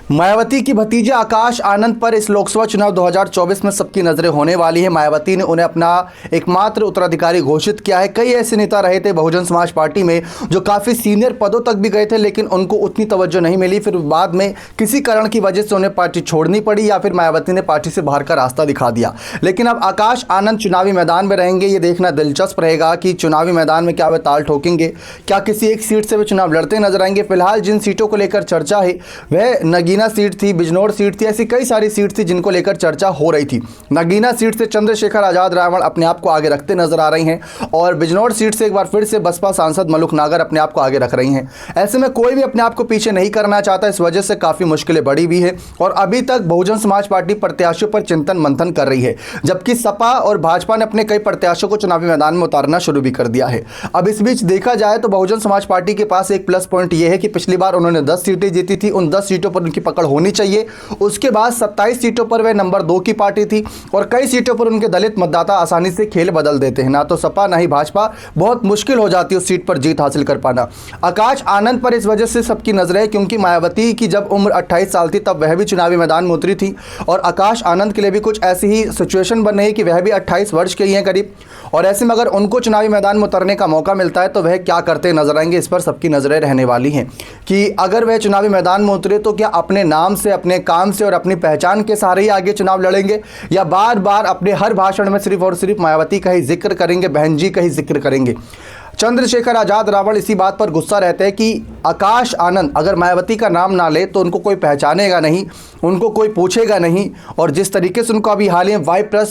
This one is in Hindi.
मायावती की भतीजे आकाश आनंद पर इस लोकसभा चुनाव 2024 में सबकी नजरें होने वाली है। मायावती ने उन्हें अपना एकमात्र उत्तराधिकारी घोषित किया है। कई ऐसे नेता रहे थे बहुजन समाज पार्टी में जो काफ़ी सीनियर पदों तक भी गए थे, लेकिन उनको उतनी तवज्जो नहीं मिली। फिर बाद में किसी कारण की वजह से उन्हें पार्टी छोड़नी पड़ी या फिर मायावती ने पार्टी से बाहर का रास्ता दिखा दिया। लेकिन अब आकाश आनंद चुनावी मैदान में रहेंगे। ये देखना दिलचस्प रहेगा कि चुनावी मैदान में क्या वे ताल ठोकेंगे, क्या किसी एक सीट से वे चुनाव लड़ते नजर आएंगे। फिलहाल जिन सीटों को लेकर चर्चा है वह नगीना सीट थी, बिजनौर सीट थी, ऐसी कई सारी सीट थी जिनको लेकर चर्चा हो रही थी। नगीना सीट से चंद्रशेखर आजाद रावण अपने आप को आगे रखते नजर आ रही हैं और बिजनौर सीट से एक बार फिर से बसपा सांसद मलुक नागर अपने आप को आगे रख रही हैं। ऐसे में कोई भी अपने आप को पीछे नहीं करना चाहता, इस वजह से काफ़ी मुश्किलें बढ़ी भी है और अभी तक बहुजन समाज पार्टी प्रत्याशियों पर चिंतन मंथन कर रही है, जबकि सपा और भाजपा ने अपने कई प्रत्याशियों को चुनावी मैदान में उतारना शुरू भी कर दिया है। अब इस बीच देखा जाए तो बहुजन समाज पार्टी के पास एक प्लस पॉइंट यह है कि पिछली बार उन्होंने 10 सीटें जीती थी। उन 10 सीटों पर उनकी पकड़ होनी चाहिए। उसके बाद 27 सीटों पर वे नंबर 2 की पार्टी थी और कई सीटों पर उनके दलित मतदाता आसानी से खेल बदल देते हैं। ना तो सपा ना ही भाजपा, बहुत मुश्किल हो जाती है उस सीट पर जीत हासिल कर पाना। आकाश आनंद पर इस वजह से सबकी नजर है क्योंकि मायावती की जब उम्र 28 साल थी तब वह भी चुनावी मैदान में उतरी थी और आकाश आनंद के लिए भी कुछ ऐसी ही सिचुएशन बन रही है कि वह भी 28 वर्ष के ही हैं करीब, और ऐसे में अगर उनको चुनावी मैदान में उतरने का मौका मिलता है तो वह क्या करते नजर आएंगे, इस पर सबकी नजरें रहने वाली हैं कि अगर वह चुनावी मैदान में उतरे तो क्या अपने नाम से, अपने काम से और अपनी पहचान के सहारे ही आगे चुनाव लड़ेंगे या बार बार अपने हर भाषण में सिर्फ और सिर्फ मायावती का ही जिक्र करेंगे, बहन जी का ही जिक्र करेंगे। चंद्रशेखर आजाद रावण इसी बात पर गुस्सा रहते हैं कि आकाश आनंद अगर मायावती का नाम ना ले तो उनको कोई पहचानेगा नहीं, उनको कोई पूछेगा नहीं, और जिस तरीके से उनको अभी हाल ही में वाई प्लस